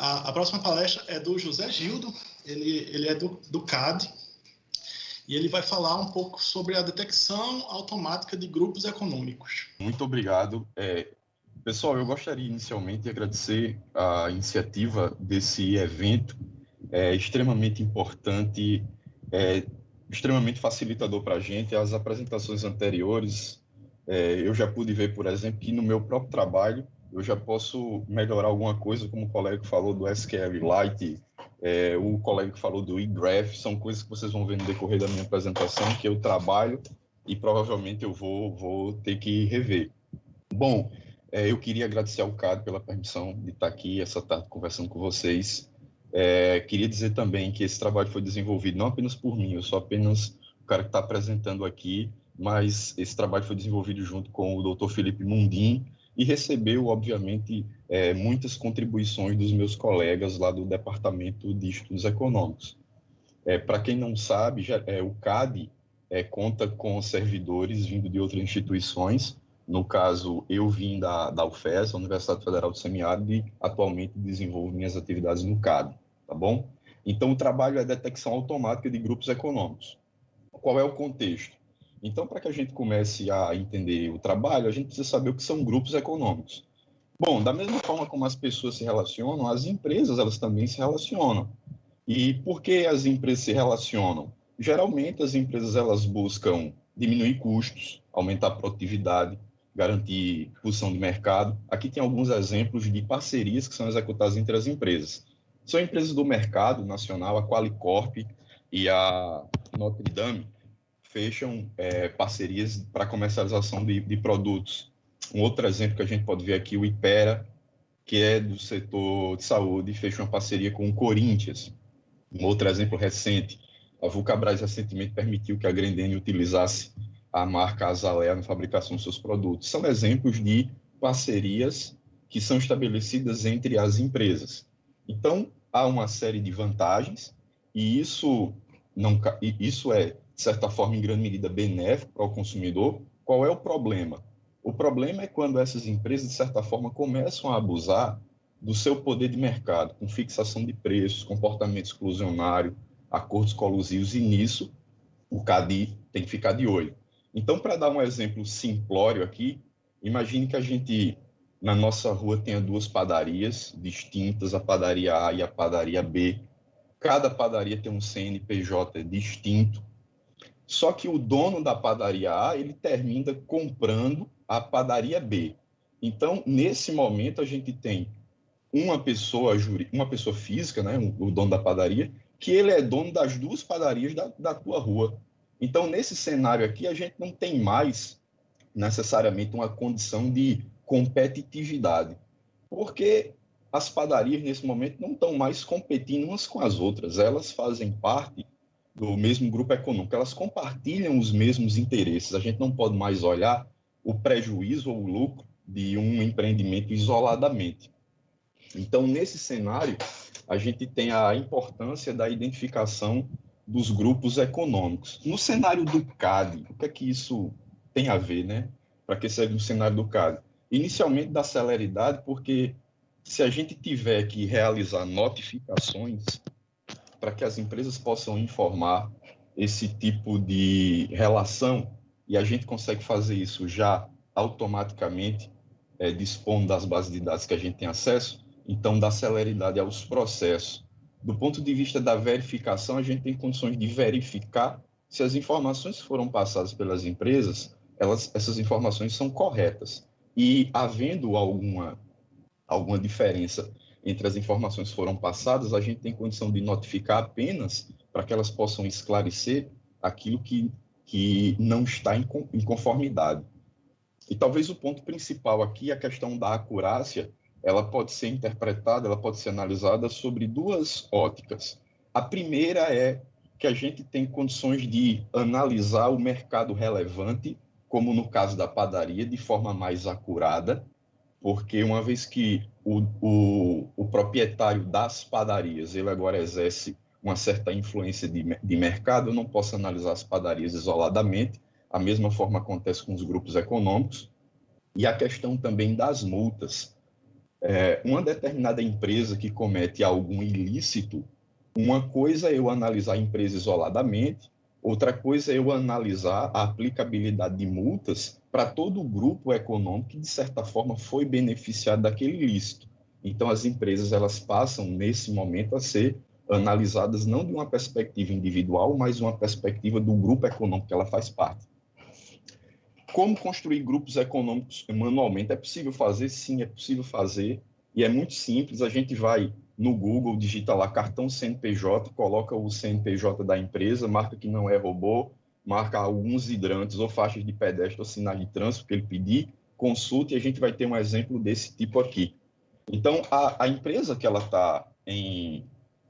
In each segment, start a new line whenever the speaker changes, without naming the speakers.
A próxima palestra é do José Gildo, ele é do CAD, e ele vai falar um pouco sobre a detecção automática de grupos econômicos.
Muito obrigado. Pessoal, eu gostaria inicialmente de agradecer a iniciativa desse evento, extremamente importante, extremamente facilitador para a gente. As apresentações anteriores, eu já pude ver, por exemplo, que no meu próprio trabalho eu já posso melhorar alguma coisa, como o colega que falou do SQLite, o colega que falou do eGraph, são coisas que vocês vão ver no decorrer da minha apresentação, que eu trabalho e provavelmente eu vou ter que rever. Bom, eu queria agradecer ao CAD pela permissão de estar aqui essa tarde conversando com vocês. Queria dizer também que esse trabalho foi desenvolvido não apenas por mim, eu sou apenas o cara que está apresentando aqui, mas esse trabalho foi desenvolvido junto com o Dr. Felipe Mundim e recebeu, obviamente, muitas contribuições dos meus colegas lá do Departamento de Estudos Econômicos. Para quem não sabe, o CAD conta com servidores vindo de outras instituições. No caso, eu vim da UFES, a Universidade Federal do Semiárido, e atualmente desenvolvo minhas atividades no CAD, tá bom? Então, o trabalho é detecção automática de grupos econômicos. Qual é o contexto? Então, para que a gente comece a entender o trabalho, a gente precisa saber o que são grupos econômicos. Bom, da mesma forma como as pessoas se relacionam, as empresas elas também se relacionam. E por que as empresas se relacionam? Geralmente, as empresas elas buscam diminuir custos, aumentar a produtividade, garantir posição de mercado. Aqui tem alguns exemplos de parcerias que são executadas entre as empresas. São empresas do mercado nacional, a Qualicorp e a Notre Dame, fecham parcerias para comercialização de produtos. Um outro exemplo que a gente pode ver aqui, o Ipera, que é do setor de saúde, fechou uma parceria com o Corinthians. Um outro exemplo recente, a Vulcabras recentemente permitiu que a Grendene utilizasse a marca Azalea na fabricação dos seus produtos. São exemplos de parcerias que são estabelecidas entre as empresas. Então, há uma série de vantagens, e isso é, de certa forma, em grande medida, benéfico para o consumidor. Qual é o problema? O problema é quando essas empresas, de certa forma, começam a abusar do seu poder de mercado, com fixação de preços, comportamento exclusionário, acordos colusivos, e nisso o CAD tem que ficar de olho. Então, para dar um exemplo simplório aqui, imagine que a gente, na nossa rua, tenha duas padarias distintas, a padaria A e a padaria B. Cada padaria tem um CNPJ distinto, só que o dono da padaria A, ele termina comprando a padaria B. Então, nesse momento, a gente tem uma pessoa física, né, o dono da padaria, que ele é dono das duas padarias da tua rua. Então, nesse cenário aqui, a gente não tem mais necessariamente uma condição de competitividade, porque as padarias, nesse momento, não estão mais competindo umas com as outras, elas fazem parte do mesmo grupo econômico, elas compartilham os mesmos interesses. A gente não pode mais olhar o prejuízo ou o lucro de um empreendimento isoladamente. Então, nesse cenário, a gente tem a importância da identificação dos grupos econômicos. No cenário do CAD, o que é que isso tem a ver, né? Para que serve no cenário do CAD? Inicialmente, da celeridade, porque se a gente tiver que realizar notificações para que as empresas possam informar esse tipo de relação, e a gente consegue fazer isso já automaticamente, dispondo das bases de dados que a gente tem acesso, então dá celeridade aos processos. Do ponto de vista da verificação, a gente tem condições de verificar se as informações que foram passadas pelas empresas, essas informações são corretas. E havendo alguma diferença entre as informações que foram passadas, a gente tem condição de notificar apenas para que elas possam esclarecer aquilo que não está em conformidade. E talvez o ponto principal aqui, a questão da acurácia, ela pode ser interpretada, ela pode ser analisada sobre duas óticas. A primeira é que a gente tem condições de analisar o mercado relevante, como no caso da padaria, de forma mais acurada, porque uma vez que o proprietário das padarias, ele agora exerce uma certa influência de mercado, eu não posso analisar as padarias isoladamente, a mesma forma acontece com os grupos econômicos, e a questão também das multas. Uma determinada empresa que comete algum ilícito, uma coisa é eu analisar a empresa isoladamente, outra coisa é eu analisar a aplicabilidade de multas para todo o grupo econômico que, de certa forma, foi beneficiado daquele ilícito. Então, as empresas elas passam, nesse momento, a ser analisadas não de uma perspectiva individual, mas uma perspectiva do grupo econômico que ela faz parte. Como construir grupos econômicos manualmente? É possível fazer? Sim, é possível fazer. E é muito simples. A gente vai no Google, digita lá cartão CNPJ, coloca o CNPJ da empresa, marca que não é robô, marca alguns hidrantes ou faixas de pedestre ou sinais de trânsito que ele pedir, consulta e a gente vai ter um exemplo desse tipo aqui. Então, a empresa que ela está em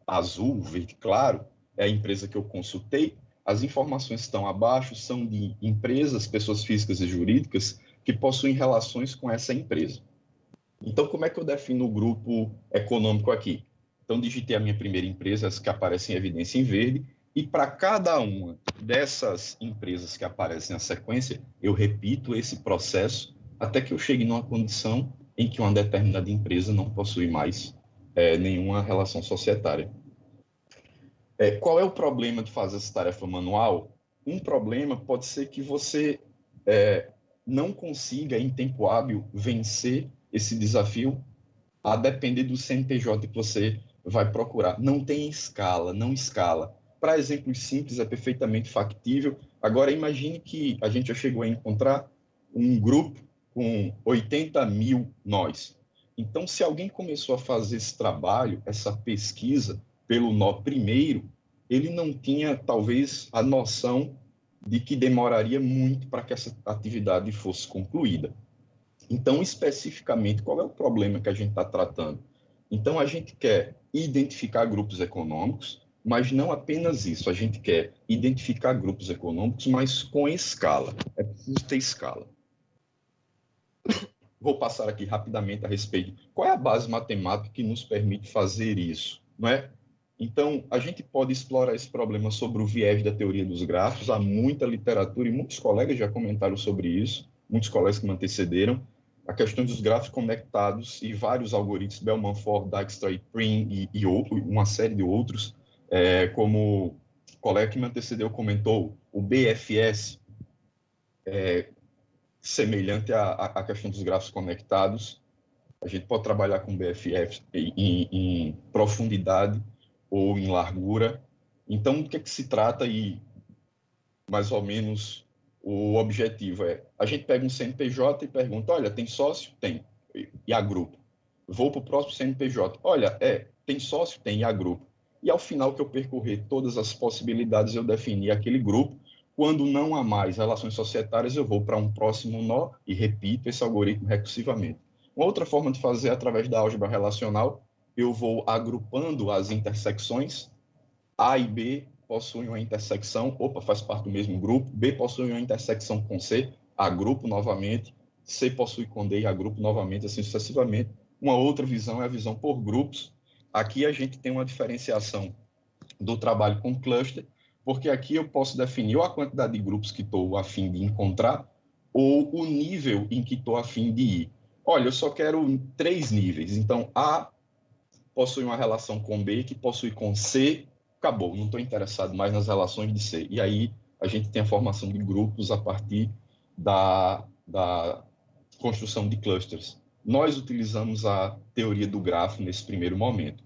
azul, verde claro, é a empresa que eu consultei. As informações que estão abaixo são de empresas, pessoas físicas e jurídicas que possuem relações com essa empresa. Então, como é que eu defino o grupo econômico aqui? Então, digitei a minha primeira empresa, as que aparecem em evidência em verde, e para cada uma dessas empresas que aparecem na sequência, eu repito esse processo até que eu chegue numa condição em que uma determinada empresa não possui mais nenhuma relação societária. Qual é o problema de fazer essa tarefa manual? Um problema pode ser que você não consiga, em tempo hábil, vencer esse desafio, a depender do CNPJ que você vai procurar. Não tem escala, não escala. Para exemplos simples, é perfeitamente factível. Agora, imagine que a gente já chegou a encontrar um grupo com 80 mil nós. Então, se alguém começou a fazer esse trabalho, essa pesquisa, pelo nó primeiro, ele não tinha, talvez, a noção de que demoraria muito para que essa atividade fosse concluída. Então, especificamente, qual é o problema que a gente está tratando? Então, a gente quer identificar grupos econômicos, mas não apenas isso, a gente quer identificar grupos econômicos, mas com escala. É preciso ter escala. Vou passar aqui rapidamente a respeito. Qual é a base matemática que nos permite fazer isso? Não é? Então, a gente pode explorar esse problema sobre o viés da teoria dos grafos. Há muita literatura e muitos colegas já comentaram sobre isso, muitos colegas que me antecederam. A questão dos grafos conectados e vários algoritmos, Bellman-Ford, Dijkstra e Prim e uma série de outros, como o colega que me antecedeu comentou, o BFS, semelhante à questão dos grafos conectados. A gente pode trabalhar com BFF em profundidade ou em largura. Então, do que se trata e, mais ou menos, o objetivo a gente pega um CNPJ e pergunta, olha, tem sócio? Tem. E agrupo. Vou para o próximo CNPJ. Olha, tem sócio? Tem. E agrupo. E ao final que eu percorrer todas as possibilidades, eu definir aquele grupo. Quando não há mais relações societárias, eu vou para um próximo nó e repito esse algoritmo recursivamente. Uma outra forma de fazer é através da álgebra relacional. Eu vou agrupando as intersecções. A e B possuem uma intersecção, faz parte do mesmo grupo. B possui uma intersecção com C, agrupo novamente. C possui com D e agrupo novamente, assim sucessivamente. Uma outra visão é a visão por grupos. Aqui a gente tem uma diferenciação do trabalho com cluster, porque aqui eu posso definir ou a quantidade de grupos que estou a fim de encontrar ou o nível em que estou a fim de ir. Olha, eu só quero 3 níveis. Então, A possui uma relação com B, que possui com C, acabou, não estou interessado mais nas relações de C. E aí a gente tem a formação de grupos a partir da construção de clusters. Nós utilizamos a teoria do grafo nesse primeiro momento.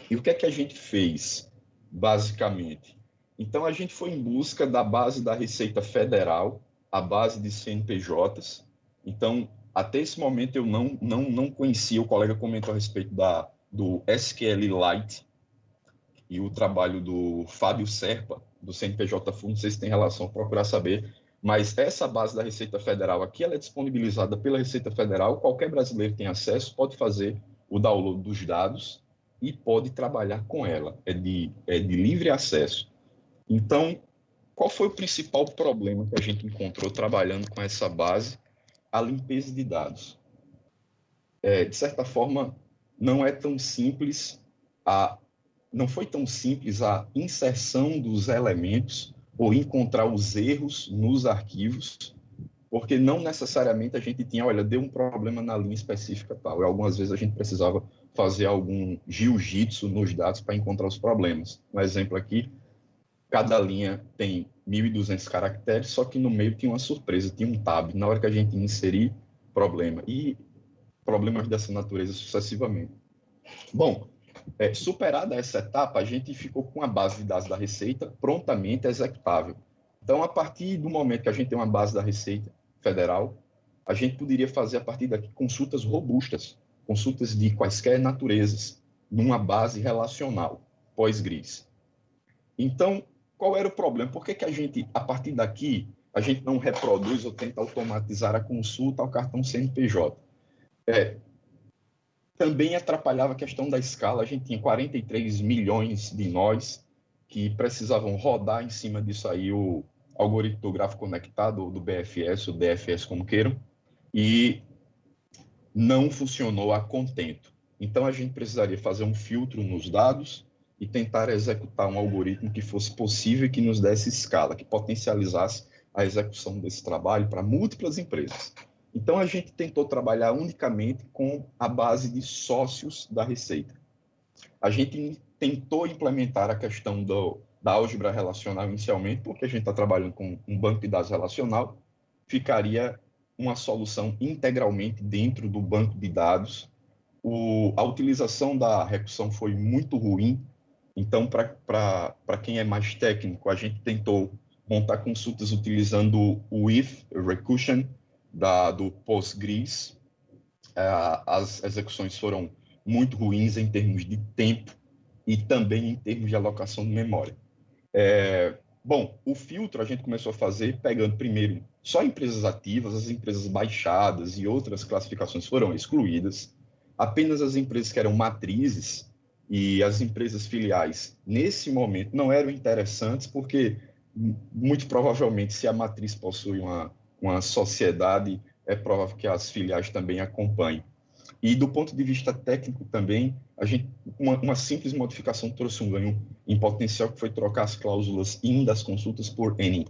E o que é que a gente fez, basicamente? Então, a gente foi em busca da base da Receita Federal, a base de CNPJs. Então, até esse momento, eu não conhecia, o colega comentou a respeito do SQLite e o trabalho do Fábio Serpa, do CNPJ Full, não sei se tem relação, procurar saber, mas essa base da Receita Federal aqui, ela é disponibilizada pela Receita Federal, qualquer brasileiro tem acesso, pode fazer o download dos dados e pode trabalhar com ela, é de livre acesso. Então, qual foi o principal problema que a gente encontrou trabalhando com essa base? A limpeza de dados. De certa forma, não foi tão simples a inserção dos elementos ou encontrar os erros nos arquivos, porque não necessariamente a gente tinha, olha, deu um problema na linha específica tal, e algumas vezes a gente precisava fazer algum jiu-jitsu nos dados para encontrar os problemas. Um exemplo aqui, cada linha tem 1.200 caracteres, só que no meio tinha uma surpresa, tinha um tab. Na hora que a gente inserir, problema. E problemas dessa natureza sucessivamente. Bom, superada essa etapa, a gente ficou com a base de dados da Receita prontamente executável. Então, a partir do momento que a gente tem uma base da Receita Federal, a gente poderia fazer, a partir daqui, consultas robustas, consultas de quaisquer naturezas, numa base relacional, pós-GRIS. Então, qual era o problema? Por que a gente, a partir daqui, a gente não reproduz ou tenta automatizar a consulta ao cartão CNPJ? Também atrapalhava a questão da escala. A gente tinha 43 milhões de nós que precisavam rodar em cima disso aí o algoritmo do gráfico conectado, do BFS, ou DFS, como queiram, e não funcionou a contento. Então, a gente precisaria fazer um filtro nos dados e tentar executar um algoritmo que fosse possível e que nos desse escala, que potencializasse a execução desse trabalho para múltiplas empresas. Então, a gente tentou trabalhar unicamente com a base de sócios da Receita. A gente tentou implementar a questão da álgebra relacional inicialmente, porque a gente está trabalhando com um banco de dados relacional, ficaria uma solução integralmente dentro do banco de dados. A utilização da recursão foi muito ruim, então, para quem é mais técnico, a gente tentou montar consultas utilizando o if recursion do PostGRIS. As execuções foram muito ruins em termos de tempo e também em termos de alocação de memória. Bom, o filtro a gente começou a fazer pegando primeiro só empresas ativas, as empresas baixadas e outras classificações foram excluídas. Apenas as empresas que eram matrizes e as empresas filiais, nesse momento, não eram interessantes, porque, muito provavelmente, se a matriz possui uma sociedade, é provável que as filiais também acompanhem. E, do ponto de vista técnico também, uma simples modificação trouxe um ganho em potencial, que foi trocar as cláusulas IN das consultas por NIN.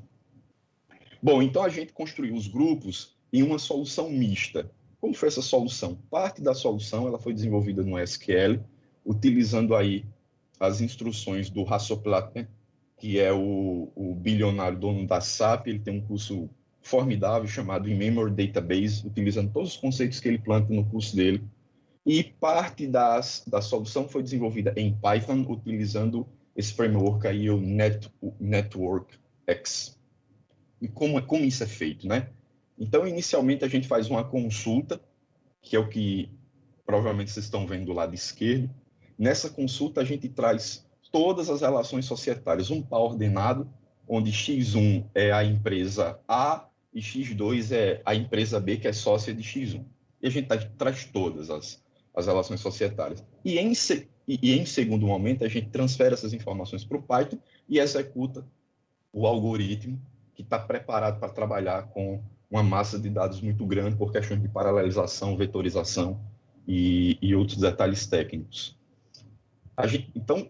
Bom, então a gente construiu os grupos em uma solução mista. Como foi essa solução? Parte da solução ela foi desenvolvida no SQL, utilizando aí as instruções do Hasso-Plattner, que é o bilionário dono da SAP. Ele tem um curso formidável chamado In-Memory Database, utilizando todos os conceitos que ele planta no curso dele. E parte da solução foi desenvolvida em Python, utilizando esse framework aí, o NetworkX. E como isso é feito, né? Então, inicialmente, a gente faz uma consulta, que é o que provavelmente vocês estão vendo do lado esquerdo. Nessa consulta, a gente traz todas as relações societárias, um par ordenado, onde X1 é a empresa A e X2 é a empresa B, que é sócia de X1. E a gente traz todas as relações societárias. E em segundo momento, a gente transfere essas informações para o Python e executa o algoritmo que está preparado para trabalhar com uma massa de dados muito grande por questões de paralelização, vetorização e outros detalhes técnicos. Então,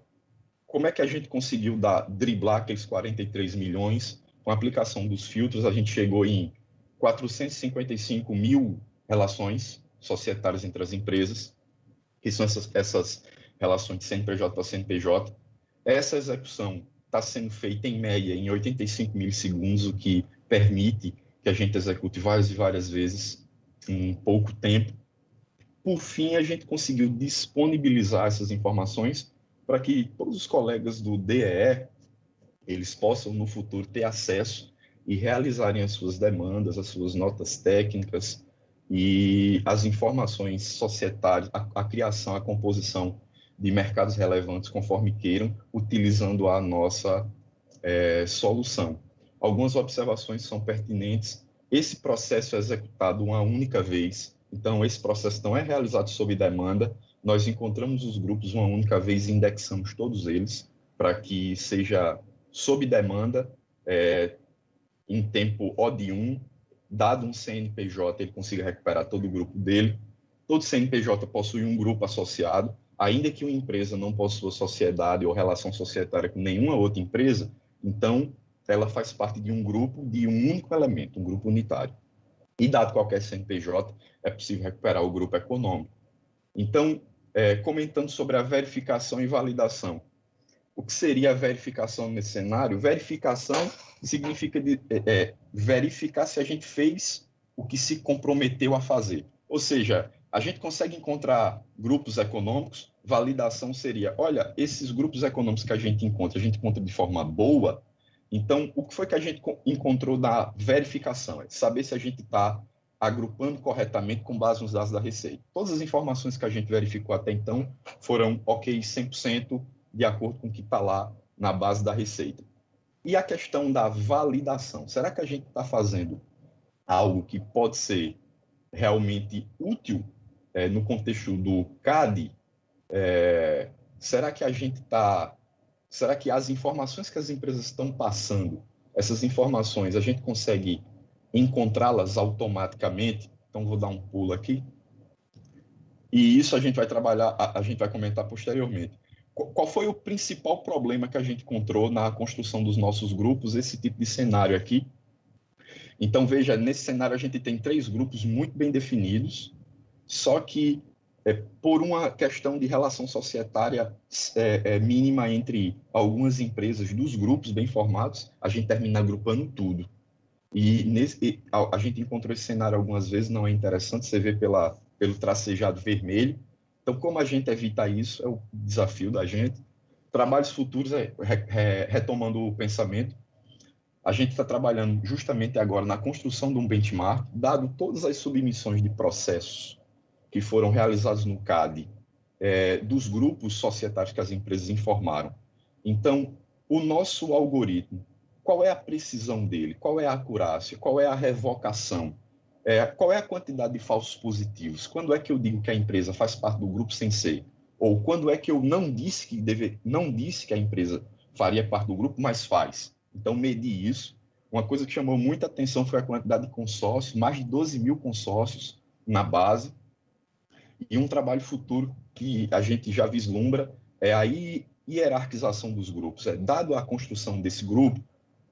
como é que a gente conseguiu driblar aqueles 43 milhões? Com a aplicação dos filtros, a gente chegou em 455 mil relações societárias entre as empresas, que são essas relações de CNPJ para CNPJ. Essa execução está sendo feita, em média, em 85 milissegundos, o que permite que a gente execute várias e várias vezes em pouco tempo. Por fim, a gente conseguiu disponibilizar essas informações para que todos os colegas do DEE eles possam, no futuro, ter acesso e realizarem as suas demandas, as suas notas técnicas e as informações societárias, a criação, a composição de mercados relevantes conforme queiram, utilizando a nossa solução. Algumas observações são pertinentes. Esse processo é executado uma única vez, então esse processo não é realizado sob demanda. Nós encontramos os grupos uma única vez e indexamos todos eles para que seja sob demanda, em tempo O de 1, dado um CNPJ, ele consiga recuperar todo o grupo dele. Todo CNPJ possui um grupo associado, ainda que uma empresa não possua sociedade ou relação societária com nenhuma outra empresa, então ela faz parte de um grupo de um único elemento, um grupo unitário. e dado qualquer CNPJ, é possível recuperar o grupo econômico. Então, comentando sobre a verificação e validação. O que seria a verificação nesse cenário? Verificação significa verificar se a gente fez o que se comprometeu a fazer. Ou seja, a gente consegue encontrar grupos econômicos, validação seria, olha, esses grupos econômicos que a gente encontra de forma boa. Então, o que foi que a gente encontrou na verificação? É saber se a gente está agrupando corretamente com base nos dados da Receita. Todas as informações que a gente verificou até então foram ok 100%, de acordo com o que está lá na base da Receita. E a questão da validação. Será que a gente está fazendo algo que pode ser realmente útil no contexto do CAD? Será que a gente está... Será que as informações que as empresas estão passando, essas informações, a gente consegue encontrá-las automaticamente? Então, vou dar um pulo aqui. E isso a gente vai trabalhar, a gente vai comentar posteriormente. Qual foi o principal problema que a gente encontrou na construção dos nossos grupos, esse tipo de cenário aqui? Então, veja, nesse cenário a gente tem 3 grupos muito bem definidos, só que por uma questão de relação societária mínima entre algumas empresas dos grupos bem formados, a gente termina agrupando tudo. E a gente encontrou esse cenário algumas vezes, não é interessante, você vê pelo tracejado vermelho. Então, como a gente evita isso, é o desafio da gente. Trabalhos futuros, retomando o pensamento, a gente está trabalhando justamente agora na construção de um benchmark, dado todas as submissões de processos que foram realizados no CAD, dos grupos societários que as empresas informaram. Então, o nosso algoritmo, qual é a precisão dele? Qual é a acurácia? Qual é a revocação? Qual é a quantidade de falsos positivos? Quando é que eu digo que a empresa faz parte do grupo sem ser? Ou quando é que eu não disse que a empresa faria parte do grupo, mas faz? Então, medir isso. Uma coisa que chamou muita atenção foi a quantidade de consórcios, mais de 12 mil consórcios na base. E um trabalho futuro que a gente já vislumbra é a hierarquização dos grupos. Dado a construção desse grupo,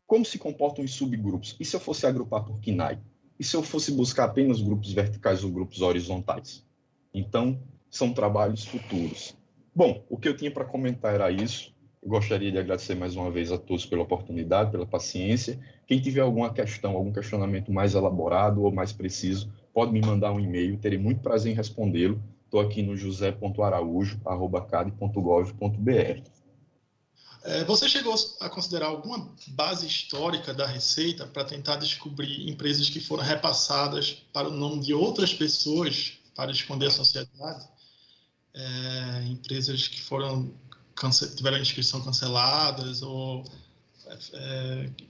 como se comportam os subgrupos? E se eu fosse agrupar por KNAI? E se eu fosse buscar apenas grupos verticais ou grupos horizontais? Então, são trabalhos futuros. Bom, o que eu tinha para comentar era isso. Eu gostaria de agradecer mais uma vez a todos pela oportunidade, pela paciência. Quem tiver alguma questão, algum questionamento mais elaborado ou mais preciso, pode me mandar um e-mail, terei muito prazer em respondê-lo. Estou aqui no josé.araújo@cad.gov.br.
Você chegou a considerar alguma base histórica da Receita para tentar descobrir empresas que foram repassadas para o nome de outras pessoas para esconder a sociedade? Empresas que tiveram a inscrição canceladas ou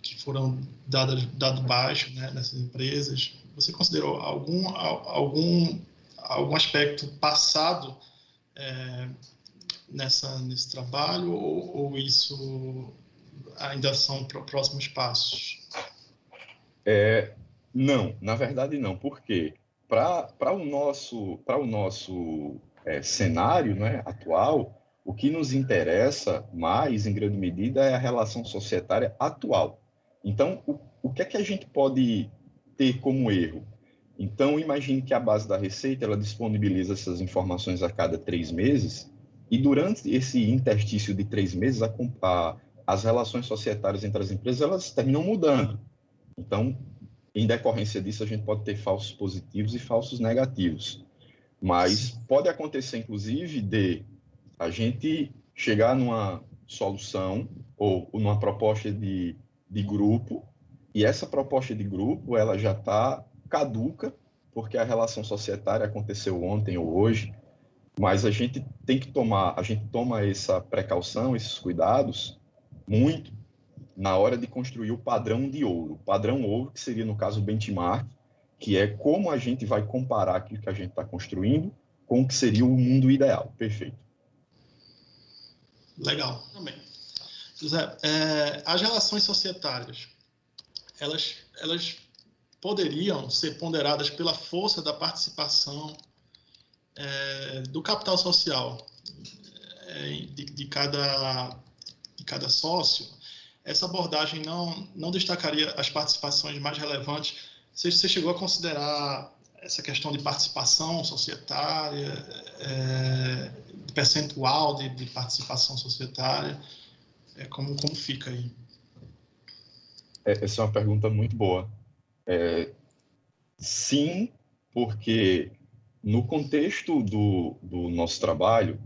que foram dado baixo, né, nessas empresas? Você considerou algum aspecto passado nesse trabalho ou isso ainda são próximos passos?
Não, na verdade não. Por quê? Para o nosso cenário, né, atual, o que nos interessa mais, em grande medida, é a relação societária atual. Então, o que é que a gente pode ter como erro? Então, imagine que a base da Receita ela disponibiliza essas informações a cada 3 meses e durante esse interstício de 3 meses, as relações societárias entre as empresas elas terminam mudando. Então, em decorrência disso, a gente pode ter falsos positivos e falsos negativos. Mas pode acontecer, inclusive, de a gente chegar numa solução ou numa proposta de grupo e essa proposta de grupo ela já está caduca, porque a relação societária aconteceu ontem ou hoje, mas a gente toma essa precaução, esses cuidados, muito na hora de construir o padrão de ouro. O padrão ouro, que seria, no caso, o benchmark, que é como a gente vai comparar aquilo que a gente está construindo com o que seria o mundo ideal. Perfeito.
Legal. Também. José, as relações societárias, elas poderiam ser ponderadas pela força da participação do capital social de cada sócio. Essa abordagem não destacaria as participações mais relevantes Você chegou a considerar essa questão de participação societária, de percentual de participação societária? Como fica aí?
Essa é uma pergunta muito boa. Sim, porque no contexto do nosso trabalho,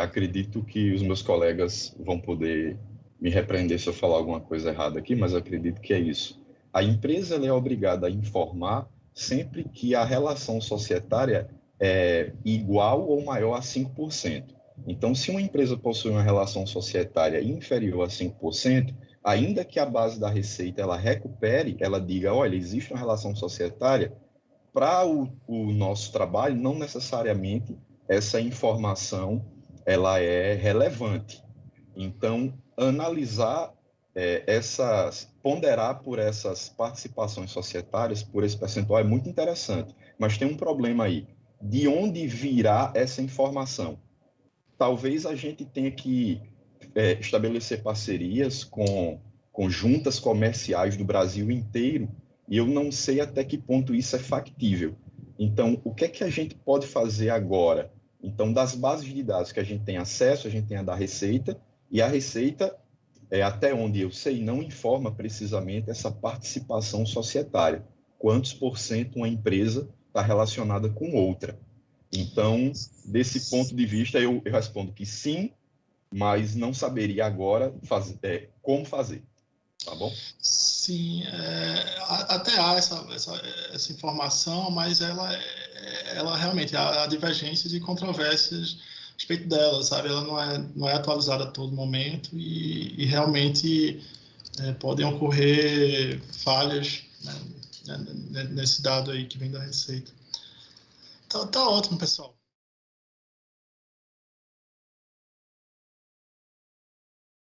acredito que os meus colegas vão poder me repreender se eu falar alguma coisa errada aqui, mas acredito que é isso. A empresa ela é obrigada a informar sempre que a relação societária é igual ou maior a 5%. Então, se uma empresa possui uma relação societária inferior a 5%, ainda que a base da receita ela recupere, ela diga, olha, existe uma relação societária, para o nosso trabalho, não necessariamente essa informação ela é relevante. Então, analisar ponderar por essas participações societárias, por esse percentual, é muito interessante. Mas tem um problema aí. De onde virá essa informação? Talvez a gente tenha que estabelecer parcerias com juntas comerciais do Brasil inteiro, e eu não sei até que ponto isso é factível. Então, o que é que a gente pode fazer agora? Então, das bases de dados que a gente tem acesso, a gente tem a da Receita, e a Receita, até onde eu sei, não informa precisamente essa participação societária. Quantos por cento uma empresa está relacionada com outra? Então, desse ponto de vista, eu respondo que sim, mas não saberia agora como fazer, tá bom?
Sim, até há essa informação, mas ela realmente, há divergências e controvérsias a respeito dela, sabe? Ela não é atualizada a todo momento e realmente podem ocorrer falhas, né, nesse dado aí que vem da Receita. Tá ótimo, pessoal.